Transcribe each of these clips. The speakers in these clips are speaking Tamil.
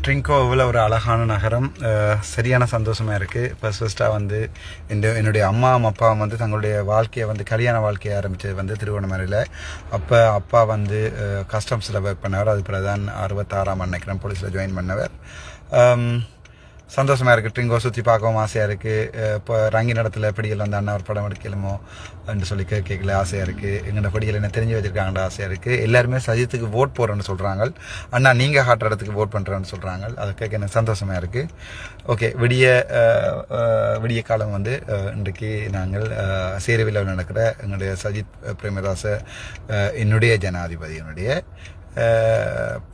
ட்ரிங்கோ இவ்வளோ ஒரு அழகான நகரம், சரியான சந்தோஷமாக இருக்குது. ஃபர்ஸ்ட்டாக வந்து என்னுடைய அம்மா அப்பா வந்து தங்களுடைய வாழ்க்கையை வந்து கல்யாண வாழ்க்கையை ஆரம்பித்தது வந்து திருவண்ணாமலையில். அப்போ அப்பா வந்து கஸ்டம்ஸில் ஒர்க் பண்ணவர், அது பிறகு தான் 66ஆம் நினைக்கிறேன் போலீஸில் ஜாயின் பண்ணவர். சந்தோஷமாக இருக்குது. ட்ரிங்கோ சுற்றி பார்க்கவும் ஆசையாக இருக்குது. இப்போ ரங்கி நடத்தில் படிகள் வந்து அண்ணா ஒரு படம் எடுக்கலுமோ என்று சொல்லி கேட்கல ஆசையாக இருக்குது. எங்களோட படிகள் என்ன தெரிஞ்சு வச்சுருக்காங்கன்ற ஆசையாக இருக்குது. எல்லாருமே சஜித்துக்கு ஓட் போடுறேன்னு சொல்கிறாங்க. அண்ணா நீங்கள் காட்டுற இடத்துக்கு ஓட் பண்ணுறேன்னு சொல்கிறாங்க. அதை கேட்க எனக்கு சந்தோஷமாக இருக்குது. ஓகே, விடிய காலம் வந்து இன்றைக்கு நாங்கள் சேருவில் நடக்கிற எங்களுடைய சஜித் பிரேமதாச என்னுடைய ஜனாதிபதியினுடைய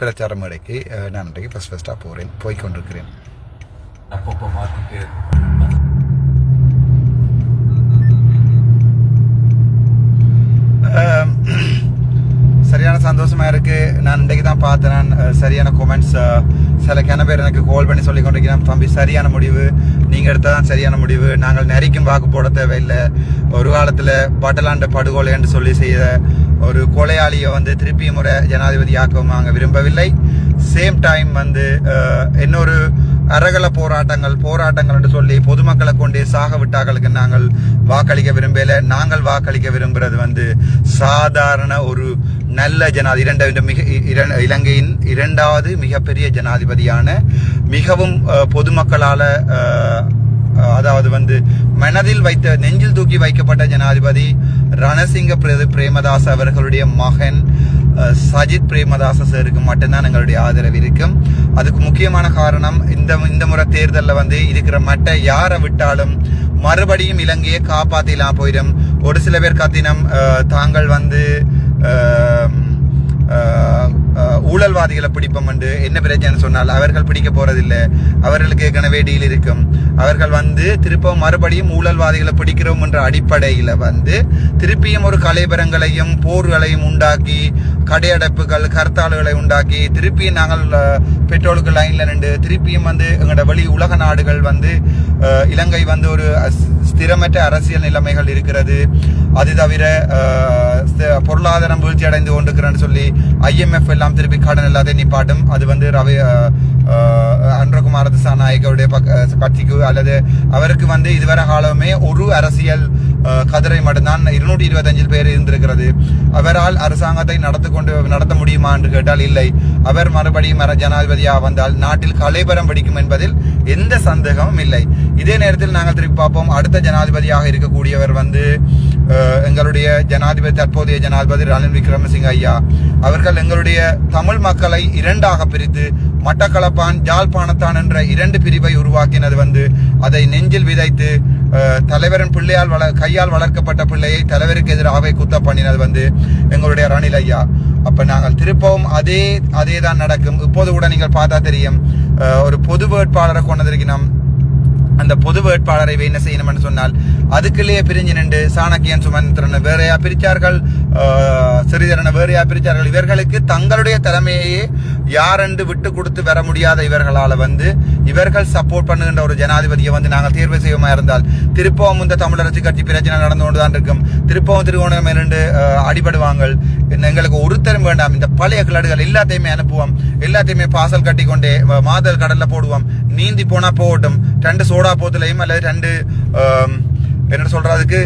பிரச்சார மேடைக்கு நான் இன்றைக்கு ஃபஸ்ட்டாக போய்கொண்டிருக்கிறேன். அப்பப்போ மாற்றிட்டு சரியான சந்தோஷமாக இருக்குது. நான் இன்றைக்கு தான் பார்த்தேன் சரியான கொமெண்ட்ஸ். சில பேர் எனக்கு கால் பண்ணி சொல்லி கொண்டிருக்கிறேன், தம்பி சரியான முடிவு, நீங்கள் எடுத்தால் தான் சரியான முடிவு, நாங்கள் நெறிக்கும் வாக்கு போட தேவையில்லை. ஒரு காலத்தில் பட்டலாண்ட படுகொலை என்று சொல்லி செய்த ஒரு கொலையாளியை வந்து திருப்பியும் முறை ஜனாதிபதியாக்கவும் நாங்கள் விரும்பவில்லை. சேம் டைம் வந்து இன்னொரு அரகல போராட்டங்கள் என்று சொல்லி பொதுமக்களை கொண்டே சாக விட்டாக்களுக்கு நாங்கள் வாக்களிக்க விரும்பல. நாங்கள் வாக்களிக்க விரும்புறது வந்து சாதாரண ஒரு நல்ல இலங்கையின் இரண்டாவது மிகப்பெரிய ஜனாதிபதியான, மிகவும் பொதுமக்களால அதாவது வந்து மனதில் நெஞ்சில் தூக்கி வைக்கப்பட்ட ஜனாதிபதி ரணசிங்க பிரேமதாஸ் அவர்களுடைய மகன் சஜித் பிரேமதாச சாருக்கு மட்டும்தான் எங்களுடைய ஆதரவு இருக்கும். அதுக்கு முக்கியமான காரணம் இந்த முறை தேர்தலில் வந்து இருக்கிற மற்ற யாரை விட்டாலும் மறுபடியும் இலங்கையை காப்பாத்திலாம் போயிடும். ஒரு சில பேர் கத்தினம் தாங்கள் வந்து ஊழல்வாதிகளை பிடிப்போம் என்று என்ன பிரச்சனை சொன்னால் அவர்கள் பிடிக்க போறதில்லை. அவர்களுக்கு ஏற்கனவே டீல் இருக்கும். அவர்கள் வந்து திருப்பவும் மறுபடியும் ஊழல்வாதிகளை பிடிக்கிறோம் என்ற அடிப்படையில் வந்து திருப்பியும் ஒரு கலைபரங்களையும் போர்களையும் உண்டாக்கி, கடையடைப்புகள் கர்த்தாளுகளை உண்டாக்கி, திருப்பியும் நாங்கள் பெட்ரோலுக்கு லைன்ல நின்று திருப்பியும் வந்து எங்களோட வெளி உலக நாடுகள் வந்து இலங்கை வந்து ஒரு ஸ்திரமற்ற அரசியல் நிலைமைகள் இருக்கிறது. அது தவிர பொருளாதாரம் வீழ்ச்சி அடைந்து கொண்டிருக்கிறேன்னு சொல்லி IMF எல்லாம் திருப்பி கடன் எல்லாத்தையும் நிப்பாட்டும். அது வந்து அன்றகுமார திசாநாயகருடைய கட்சிக்கு அல்லது அவருக்கு வந்து இதுவரை காலமே ஒரு அரசியல் கதிரை மட்டும்தான் 225 பேர் இருந்திருக்கிறது. அவரால் அரசாங்கத்தை நடத்த முடியுமா என்று கேட்டால் இல்லை. அவர் மறுபடியும் ஜனாதிபதியாக வந்தால் நாட்டில் கலைபரம் பிடிக்கும் என்பதில் எந்த சந்தேகமும் இல்லை. இதே நேரத்தில் நாங்கள் திருப்பி பார்ப்போம், அடுத்த ஜனாதிபதியாக இருக்கக்கூடியவர் வந்து எங்களுடைய தற்போதைய ஜனாதிபதி ரணில் விக்ரமசிங்க ஐயா அவர்கள் எங்களுடைய தமிழ் மக்களை இரண்டாக பிரித்து மட்டக்களப்பான் யாழ்ப்பாணத்தான் என்ற 2 பிரிவை உருவாக்கினது வந்து அதை நெஞ்சில் விதைத்து தலைவரின் கையால் வளர்க்கப்பட்ட பிள்ளையை தலைவருக்கு எதிராக குத்த பண்ணினது வந்து எங்களுடைய ரணில் ஐயா. அப்ப நாங்கள் திருப்பவும் அதே தான் நடக்கும். இப்போது கூட நீங்கள் பார்த்தா தெரியும், ஒரு பொது வேட்பாளரை கொண்டதற்கினம் அந்த பொது வேட்பாளரை என்ன செய்யணும்னு சொன்னால் அதுக்குள்ளேயே பிரிஞ்சு நின்று சாணக்கியன் சுமந்திரன் வேறையா பிரிச்சார்கள், சிறிதரனை வேறையா பிரிச்சார்கள். இவர்களுக்கு தங்களுடைய தலைமையை யாரென்று விட்டு கொடுத்து வர முடியாத இவர்களால வந்து இவர்கள் சப்போர்ட் பண்ணுகின்ற ஒரு ஜனாதிபதியை வந்து நாங்கள் தேர்வு செய்வோமா இருந்தால் திருப்பவும் இந்த தமிழரசு கட்சி பிரச்சனை நடந்து கொண்டுதான் இருக்கும். திருப்பவும் திருவோணம் இரண்டு அடிபடுவாங்க. எங்களுக்கு ஒருத்தரும் வேண்டாம். இந்த பழைய கிளடுகள் எல்லாத்தையுமே அனுப்புவோம், எல்லாத்தையுமே பாசல் கட்டி கொண்டே மாதல் கடல்ல போடுவோம். நீந்தி போனா போகட்டும். 2 சோடா போத்துலையும் அல்லது 2 என்ன சொல்றதுக்கு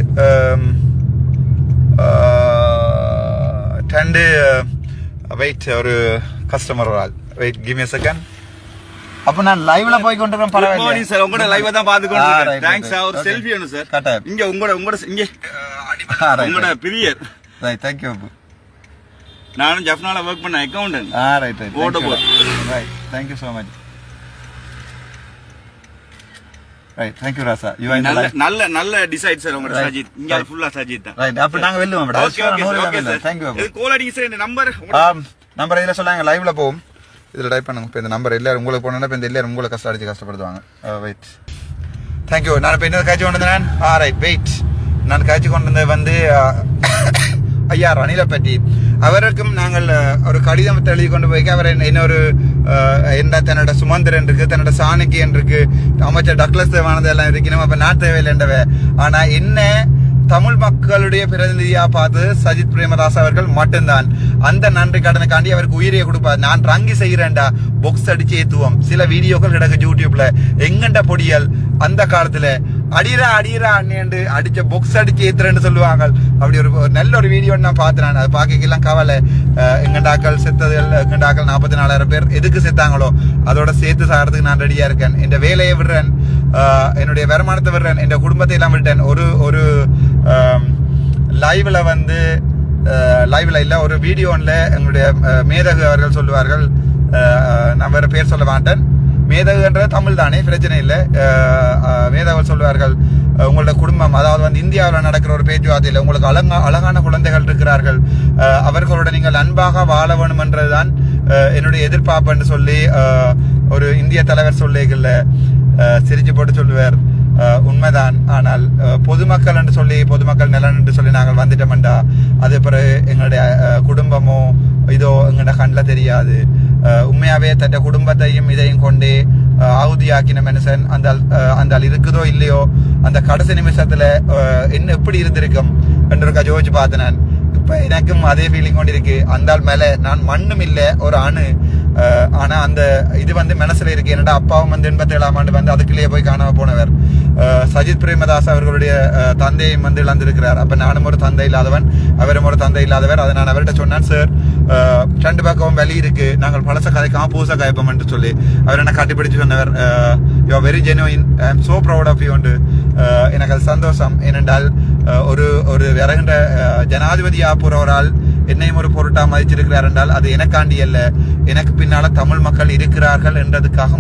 2 வெயிட் ஒரு customer wait give me a second. அப்ப நான் லைவ்ல போய் கொண்டிருக்கேன். பரவாயில்லை. குட் மார்னிங் சார், உங்க லைவ் தான் பாத்து கொண்டிருக்கேன். Thanks sir. ஒரு செல்ஃபி வேணும் சார். கரெக்ட்டா. இங்க உங்க இங்க உங்க பிரியர். Right, thank you. நானும் ஜஃப்னால வர்க் பண்ண அக்கவுண்டன்ட். ரைட். போட்டோ போட். Right, thank you so much. Right, thank you ராசா. யூ ஆர் நல்ல டிசைட் சார். உங்க சஜித் இங்க ஃபுல்லா சஜித் தான். ரைட், அப்ப நாங்க வெல்லுவோம் madam. Okay sir. Thank you. இது கால் அடிங்க சார். இந்த நம்பர் இதுல சொல்லாங்க. லைவ்ல போவோம். இதுல டைப் பண்ணுங்க. இப்ப இந்த நம்பர் எல்லாரும் உங்களுக்கு போனா இப்ப இந்த எல்லாரும் உங்களுக்கு கஷ்டப்படுத்துவாங்க. Wait, thank you. நான் இப்ப என்ன காய்ச்சி கொண்டு வந்தேன். Right, wait. நான் காய்ச்சி கொண்டு வந்தது வந்து ஐயா ரணிலை பற்றி. அவருக்கும் நாங்கள் ஒரு கடிதம் எழுதி கொண்டு போய் அவர் இன்னொரு தன்னோட சுமந்திரன் இருக்கு, தன்னோட சாணக்கியன் இருக்கு, அமைச்சர் டக்ளஸ் தேவானது எல்லாம் இருக்கணும். அப்ப நான் தேவையில்லைன்றவ. ஆனா என்ன தமிழ் மக்களுடைய பிரதிநிதியா பார்த்து சஜித் பிரேமதாஸ் அவர்கள் மட்டும்தான். அந்த நன்றி கடனுக்காண்டி அவருக்கு உயிரியை கொடுப்பார். நான் ரங்கி செய்கிறேன்டா, பொக்ஸ் அடிச்சு ஏத்துவோம். சில வீடியோக்கள் கிடக்கு யூடியூப்ல, எங்கண்ட பொடியல் அந்த காலத்துல அடிரா அண்ணேண்டு அடிச்ச பொக்ஸ் அடிச்சு ஏத்துறேன்னு சொல்லுவாங்க. அப்படி ஒரு நல்ல ஒரு வீடியோ நான் பார்த்தேன். அதை பார்க்கலாம் கவலை. எங்கண்டாக்கள் செத்தது, எங்கண்டாக்கள் 44,000 பேர் எதுக்கு செத்தாங்களோ அதோட சேர்த்து சாகிறதுக்கு நான் ரெடியா இருக்கேன். இந்த வேலையை விடுறேன், என்னுடைய வருமானத்தை விடுறேன், என் குடும்பத்தை எல்லாம் விட்டேன். ஒரு லைவ்ல வந்து லைவ்ல இல்ல, ஒரு வீடியோன்ல எங்களுடைய மேதகு அவர்கள் சொல்லுவார்கள், நான் வேற பேர் சொல்ல மாட்டேன், மேதகுன்ற தமிழ் தானே, பிரச்சனை இல்லை. மேதகர்கள் சொல்லுவார்கள், உங்களோட குடும்பம், அதாவது வந்து இந்தியாவில் நடக்கிற ஒரு பேச்சுவார்த்தையில் உங்களுக்கு அழகான குழந்தைகள் இருக்கிறார்கள், அவர்களோட நீங்கள் அன்பாக வாழ வேணும் என்றதுதான் என்னுடைய எதிர்பார்ப்பு என்று சொல்லி ஒரு இந்திய தலைவர் சொல்லிகள்ல சிரிச்சு போட்டு சொல்லுவார். உண்மைதான். ஆனால் பொதுமக்கள் என்று சொல்லி, பொதுமக்கள் நலன் என்று சொல்லி நாங்கள் வந்துட்டோம்டா, அது பிறகு எங்களுடைய குடும்பமோ இதோ எங்களோட கண்ணில் தெரியாது. உண்மையாவே தன் குடும்பத்தையும் இதையும் கொண்டே ஆகுதியாக்கின மனுஷன் அந்த இருக்குதோ இல்லையோ, அந்த கடைசி நிமிஷத்துல என்ன எப்படி இருந்திருக்கும் என்று யோசிச்சு பார்த்தேன் நான். இப்ப எனக்கும் அதே ஃபீலிங் கொண்டு இருக்கு. அந்த மேல நான் மண்ணும் இல்லை, ஒரு அணு. ஆனா அந்த இது வந்து மனசுல இருக்கு. என்னடா அப்பாவும் வந்து 87ஆம் ஆண்டு வந்து அதுக்குள்ளேயே போய் காணாம போனவர். சஜித் பிரேமதாஸ் அவர்களுடைய தந்தையும் வந்து இழந்திருக்கிறார். அப்ப நானும் ஒரு தந்தை இல்லாதவன், அவரும் ஒரு தந்தை இல்லாதவர். அதை நான் அவர்கிட்ட சொன்னேன், சார் 2 பக்கம் வழி இருக்கு, நாங்கள் பழச கதைக்காம புதுசா கதைப்போம் என்று சொல்லி அவர் என்ன கட்டிப்பிடிச்சு சொன்னவர். You are very genuine, I am so proud of you உண்டு. எனக்கு அது சந்தோஷம். ஏனென்றால் ஒரு விறகுண்ட ஜனாதிபதியா போறவரால் என்னையும் ஒரு பொருட்டா மதிச்சிருக்கிறார் என்றால் அது எனக்காண்டி அல்ல, எனக்கு பின்னால தமிழ் மக்கள் இருக்கிறார்கள் என்றதுக்காக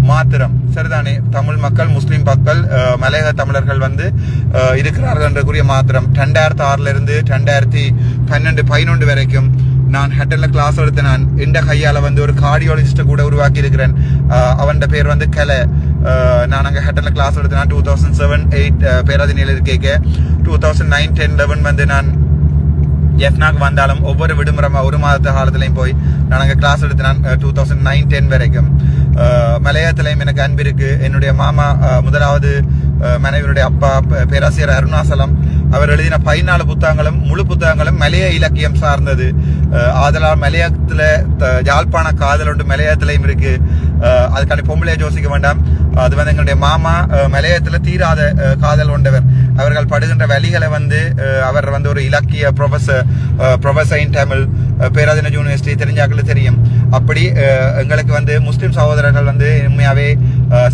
மாத்திரம். சரிதானே? தமிழ் மக்கள், முஸ்லிம் மக்கள், மலையக தமிழர்கள் வந்து இருக்கிறார்கள் என்றக்குரிய மாத்திரம். 2006 இருந்து 2011 வரைக்கும் நான் ஹெட்டல்ல கிளாஸ் எடுத்து நான் எந்த கையால வந்து ஒரு கார்டியாலஜிஸ்ட கூட உருவாக்கி இருக்கிறேன். அவன் பேர் வந்து கலை. நான் அங்கே ஹெட்டல்ல கிளாஸ் எடுத்து நான் 2007-8 பேராதனையில் இருக்கேன். 2009-10-11 வந்து நான் எஃப்னாக்கு வந்தாலும் ஒவ்வொரு விடுமுறை ஒரு மாதத்து காலத்திலையும் போய் நான் அங்கே கிளாஸ் எடுத்து நான் 2009-10 வரைக்கும். மலையாளத்திலையும் எனக்கு அன்பு இருக்கு. என்னுடைய மாமா, முதலாவது மனைவியுடைய அப்பா பேராசிரியர் அருணாசலம், அவர் எழுதின 14 புத்தகங்களும் முழு புத்தகங்களும் மலைய இலக்கியம் சார்ந்தது. ஆதலால் மலையத்துல யாழ்ப்பாண காதல் ஒன்று மலையத்திலையும் இருக்கு. அதுக்காண்டி பொம்பளைய யோசிக்க வேண்டாம். அது வந்து எங்களுடைய மாமா மலையத்துல தீராத காதல் கொண்டவர். அவர்கள் படுகின்ற வழிகளை வந்து அவர் வந்து ஒரு இலக்கிய professor in Tamil, Peradeniya university தெரிஞ்சாக்களுக்கு தெரியும். அப்படி எங்களுக்கு வந்து முஸ்லிம் சகோதரர்கள் வந்து உண்மையாவே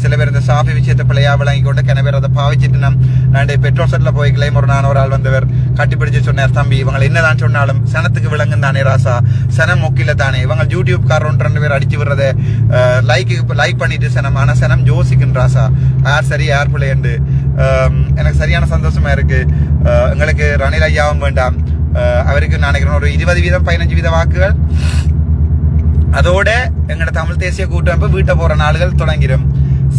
சில பேர் இந்த சாஃபி விஷயத்தை பிள்ளையா விளங்கி கொண்டு கிண பேர் அதை பாவிச்சிட்டு நான் பெட்ரோல் செட்ல போய் கிளைம் ஒரு ஆள் வந்தவர் கட்டிப்பிடிச்சு சொன்னார், தம்பி இவங்க என்னதான் சொன்னாலும் சனத்துக்கு விளங்கும் தானே ராசா, சனம் மொக்கில தானே, இவங்க யூடியூப் காரர் 2 பேர் அடிச்சு விடுறத லைக் பண்ணிட்டு சனம், ஆனா சனம் யோசிக்கின்ற ராசா, யார் சரி யார் பிள்ளைண்டு. எனக்கு சரியான சந்தோஷமா இருக்கு. எங்களுக்கு ரணில் ஐயாவும் வேண்டாம், அவருக்கு நினைக்கிறேன் ஒரு 20% 15% வாக்குகள். அதோட எங்களோட தமிழ் தேசிய கூட்டமைப்பு வீட்டை போற நாடுகள் தொடங்கிடும்.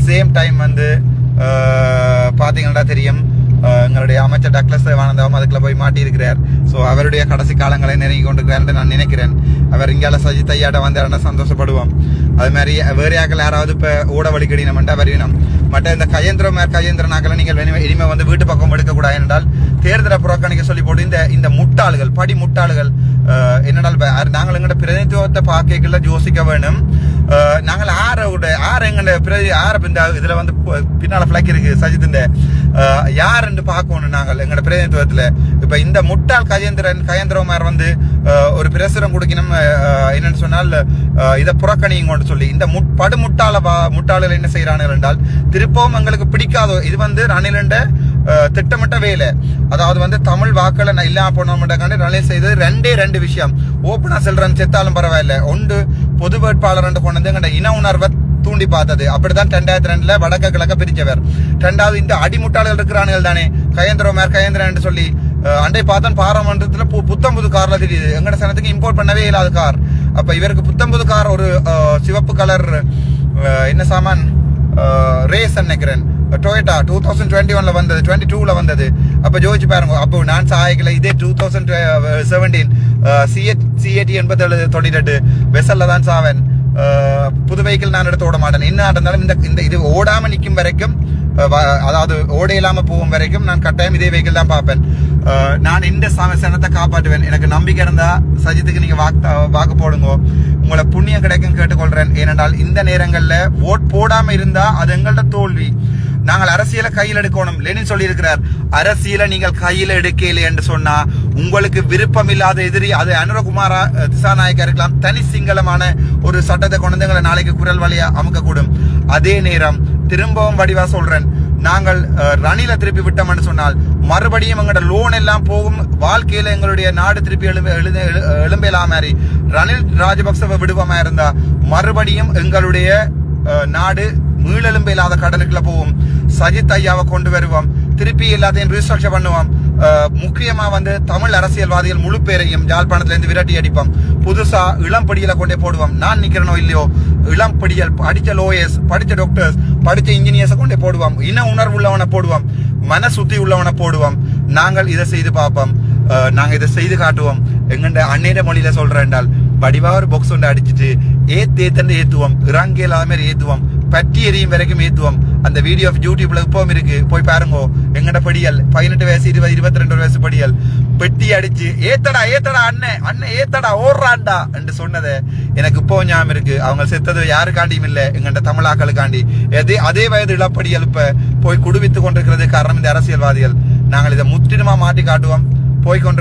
சேம் டைம் வந்து பாத்தீங்கன்னா தெரியும், எங்களுடைய அமைச்சர் டக்ளஸ் தேவானந்தாவும் அதுக்குள்ள போய் மாட்டியிருக்கிறார். ஸோ அவருடைய கடைசி காலங்களை நெருங்கி கொண்டிருக்கிறார் நான் நினைக்கிறேன். அவர் இங்கால சஜித் ஐயாட்ட வந்தாருன்னா சந்தோஷப்படுவோம். அது மாதிரி வேறு யாக்கள் யாராவது இப்போ ஊட வழிகடினம்ட்டா வரையணும். மற்ற இந்த கஜேந்திரனாக்களை நீங்கள் இனிமே வந்து வீட்டு பக்கம் எடுக்கக்கூடாது. என்றால் தேர்தலை புறக்கணிக்க சொல்லி போட்டு இந்த முட்டாள்கள், படி முட்டாள்கள் என்னடால் நாங்கள் எங்களோட பிரதிநிதித்துவத்தை பார்க்கல யோசிக்க வேணும். நாங்கள் இந்த இதுல வந்து பின்னால பிளக் இருக்கு சஜித் யார் என்று பார்க்கணும். நாங்கள் எங்களோட பிரதிநிதித்துவத்துல இப்ப இந்த முட்டாள் கஜேந்திரகுமார் வந்து ஒரு பிரசுரம் கொடுக்கணும். என்னன்னு சொன்னால் இதை புறக்கணிங்கன்னு சொல்லி இந்த முட்டாளர்கள் என்ன செய்யறாங்க என்றால் திருப்பவும் எங்களுக்கு பிடிக்காதோ. இது வந்து ரணிலண்ட திட்டமிட்ட வேலை. அதாவது வந்து தமிழ் வாக்களை இல்லாம போனோம்ன்றக்காண்டி ரணில் செய்தது 2 விஷயம். ஓப்பனா செல்றன் செத்தாலும் பரவாயில்ல. ஒன்று பொது வேட்பாளர் கொண்டு வந்து எங்கள்ட இன உணர்வை தூண்டி பார்த்தது. அப்படித்தான் 2002 வடக்க கிழக்க பிரிச்சவர். 2வது இந்த அடிமுட்டாளர்கள் இருக்கிறானுகள் தானே கஜேந்திரன் சொல்லி அண்டை பார்த்தா பாராளுமன்றத்துல புத்தம்புது கார்ல தெரியுது. எங்கட சனத்துக்கு இம்போர்ட் பண்ணவே இல்லாத கார். அப்ப இவருக்கு புத்தம்புது கார் ஒரு சிவப்பு கலர் என்ன சாமான் ரேஸ் நினைக்கிறேன் டொயோட்டா 2021 வந்தது, 22 வந்தது. அப்ப ஜோதிச்சு பாருங்க. அப்போ நான் சாயக்கல இதே 2017 C80 87 தொட்டிட்டு வெசல்ல தான் சாவன். புது வெஹிக்கிள் நான் எடுத்து ஓட மாட்டேன். என்ன இருந்தாலும் இந்த இது ஓடாம நிற்கும் வரைக்கும், அதாவது ஓட இல்லாம போகும் வரைக்கும் நான் கட்டாயம் இதே வெஹிக்கிள் தான் பார்ப்பேன். நான் இந்த சனத்தை காப்பாற்றுவேன். எனக்கு நம்பிக்கை இருந்தா சஜித்துக்கு நீங்க வாக்கு போடுங்க. உங்களை புண்ணியம் கிடைக்கும் கேட்டுக்கொள்றேன். ஏனென்றால் இந்த நேரங்கள்ல ஓட் போடாம இருந்தா அது எங்கள்ட தோல்வி. நாங்கள் அரசியலை கையில் எடுக்கணும். லெனின் சொல்லி இருக்கிறார், அரசியலை நீங்கள் கையில் எடுக்கல என்று சொன்னா உங்களுக்கு விருப்பம் இல்லாத எதிரி அது அனுரகுமாரா திசாநாயக்கா இருக்கலாம், தனி சிங்களமான ஒரு சட்டத்தை கொண்டு எங்களை நாளைக்கு குரல் வழியா அமுக்கக்கூடும். அதே நேரம் திரும்பவும் வடிவா சொல்றேன், நாங்கள் ரணில திருப்பி விட்டோம்னு சொன்னால் மறுபடியும் எங்களோட லோன் எல்லாம் போகும். வாழ்க்கையில எங்களுடைய நாடு திருப்பி எழும்பெல்லாம் மாதிரி ரணில் ராஜபக்சவை விடுவமா இருந்தா மறுபடியும் எங்களுடைய நாடு மீளெலும்பு இல்லாத கடலுக்குள்ள போவோம். சஜித் ஐயாவை கொண்டு வருவோம், திருப்பி எல்லாத்தையும் ரீஸ்ட்ரக்சர் பண்ணுவோம். முக்கியமா தமிழ் அரசியல்வாதிகள் முழு பேரையும் யாழ்ப்பாணத்துல இருந்து விரட்டி அடிப்போம். புதுசா இளம்படியில கொண்டே போடுவோம். நான் நிக்கிறனோ இல்லையோ, இளம்படியல் படிச்ச லோயர்ஸ், படிச்ச டாக்டர்ஸ், படிச்ச இன்ஜினியர்ஸை கொண்டே போடுவோம். இன உணர்வு உள்ளவனை போடுவோம், மன சுத்தி உள்ளவனை போடுவோம். நாங்கள் இதை செய்து பார்ப்போம், நாங்க இதை செய்து காட்டுவோம். எங்கண்ட அன்னையிட மொழியில சொல்றேன் என்றால் வடிவா ஒரு பாக்ஸ் ஒன்று அடிச்சுட்டு ஏத்தேத்தன்னு ஏத்துவோம், இறங்க இல்லாத மாதிரி ஏத்துவோம், பற்றி எரியும் வரைக்கும் ஏத்துவோம். அந்த வீடியோ யூடியூப்ல இப்பவும் இருக்கு, போய் பாருங்க. எங்கட படியல் 18 வயசு 20 22 வயசு படியல் பெட்டி அடிச்சு ஏத்தடா ஏத்தடா அண்ணன் அண்ணன் ஏத்தடா ஓடுறான்டா என்று சொன்னதை எனக்கு இப்போ ஞாபகம் இருக்கு. அவங்க செத்தது யாருக்காண்டியும் இல்ல, எங்கண்ட தமிழாக்களுக்காண்டி. அதே வயது இளப்படியல் இப்ப போய் குடுவித்து கொண்டிருக்கிறது காரணம் இந்த அரசியல்வாதிகள். நாங்கள் இதை முற்றிலுமா மாட்டி காட்டுவோம். போய்கொண்டு